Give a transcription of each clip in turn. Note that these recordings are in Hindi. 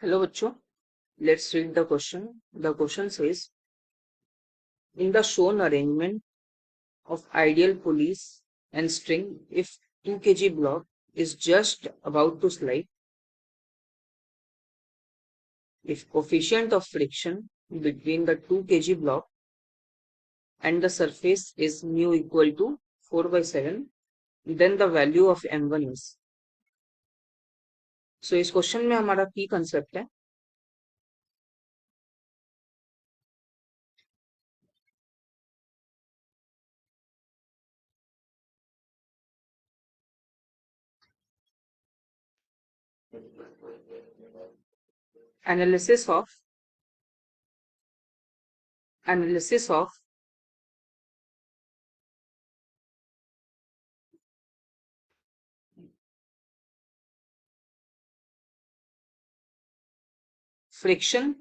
Hello बच्चों, let's read the question. The question says, in the shown arrangement of ideal pulleys and string, if 2 kg block is just about to slide, if coefficient of friction between the 2 kg block and the surface is mu equal to 4/7, then the value of m1 is. So इस क्वेश्चन में हमारा की कंसेप्ट है analysis of friction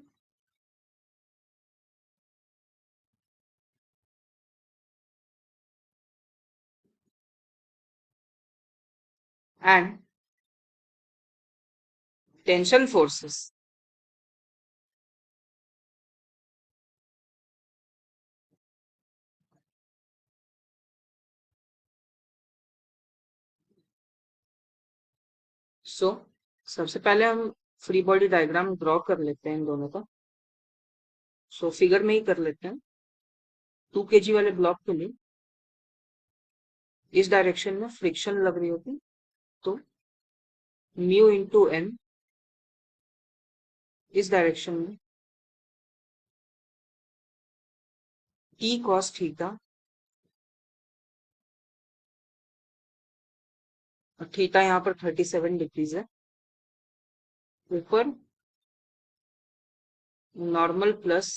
and tension forces सो सबसे पहले हम फ्री बॉडी डायग्राम ड्रॉ कर लेते हैं इन दोनों का। सो फिगर में ही कर लेते हैं। 2 kg वाले ब्लॉक के लिए इस डायरेक्शन में फ्रिक्शन लग रही होती, तो म्यू इंटू एन इस डायरेक्शन में टी कॉस थीटा, और थीटा यहाँ पर 37 डिग्रीज है, ऊपर normal plus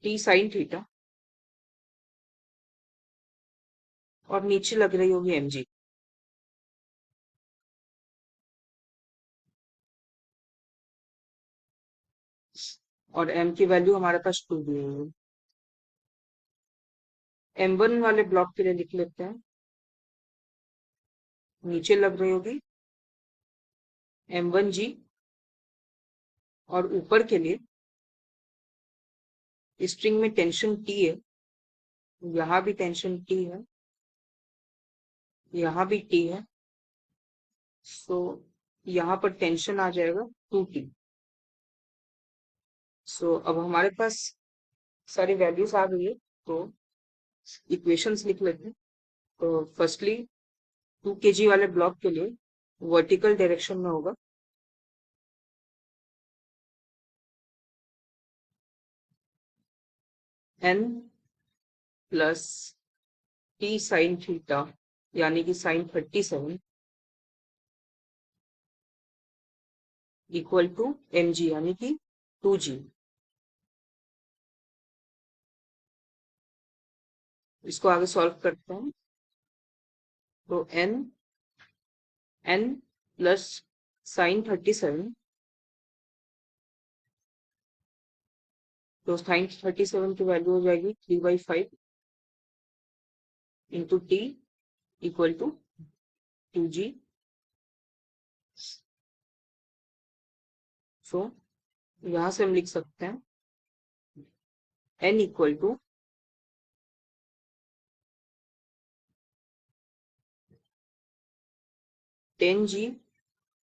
T sine theta, और नीचे लग रही होगी एमजी। और एम की वैल्यू हमारे पास 2 दी हुई है। M1 वाले ब्लॉक के लिए लिख लेते हैं, नीचे लग रही होगी M1G, और ऊपर के लिए स्ट्रिंग में टेंशन T है, यहाँ भी टेंशन T है, यहाँ भी T है, सो यहाँ पर टेंशन आ जाएगा 2T। सो अब हमारे पास सारी वैल्यूज आ गई है, तो इक्वेशंस लिख लेते हैं। तो फर्स्टली 2 kg वाले ब्लॉक के लिए वर्टिकल डायरेक्शन में होगा n plus T sine theta, यानी कि साइन 37 इक्वल टू mg, यानी कि 2g। इसको आगे सॉल्व करते हैं, तो n प्लस साइन 37, तो साइन 37 की वैल्यू हो जाएगी 3/5 into T equal to 2g। So यहां से हम लिख सकते हैं n equal to 10g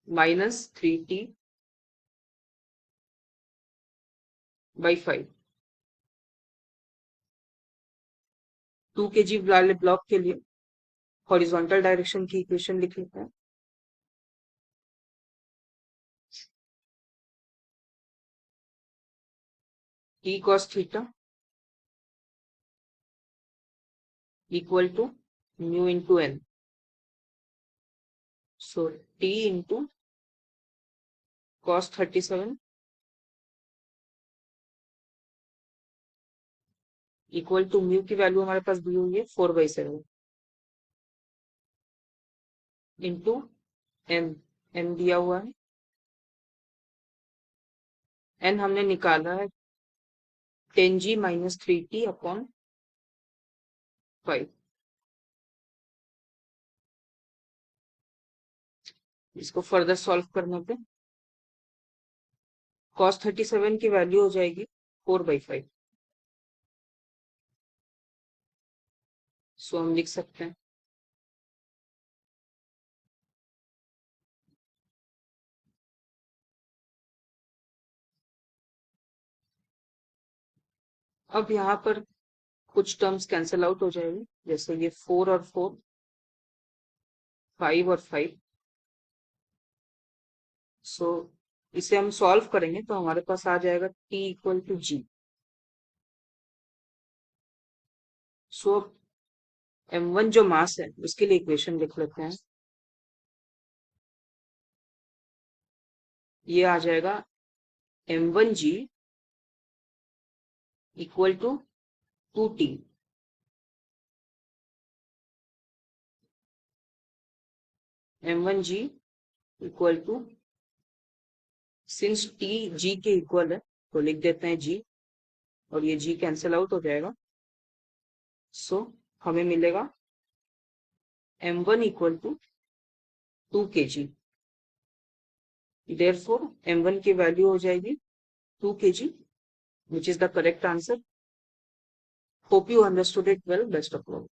minus 3t/5। 2 kg वाले ब्लॉक के लिए हॉरिजॉन्टल डायरेक्शन की इक्वेशन लिख लेते हैं, t cos theta equal to mu into N. So t into cos 37 equal to mu की वैल्यू हमारे पास दी हुई है 4/7 इंटू एन, एन दिया हुआ है, एन हमने निकाला है 10g माइनस 3t/5। इसको फर्दर सॉल्व करने पे cos 37 की वैल्यू हो जाएगी 4/5। सो हम लिख सकते हैं अब यहाँ पर कुछ टर्म्स कैंसिल आउट हो जाएगी, जैसे ये 4 और 4, 5 और 5। सो इसे हम सॉल्व करेंगे तो हमारे पास आ जाएगा t equal to g. So m1 जो मास है उसके लिए इक्वेशन लिख लेते हैं। ये आ जाएगा m1g equal to 2t। m1g equal to, since t g के इक्वल है तो लिख देते हैं g, और ये g कैंसिल आउट हो जाएगा। सो हमें मिलेगा m1 equal to 2 kg। Therefore m1 की वैल्यू हो जाएगी 2 kg, which is the correct answer. Hope you understood it well. Best of luck.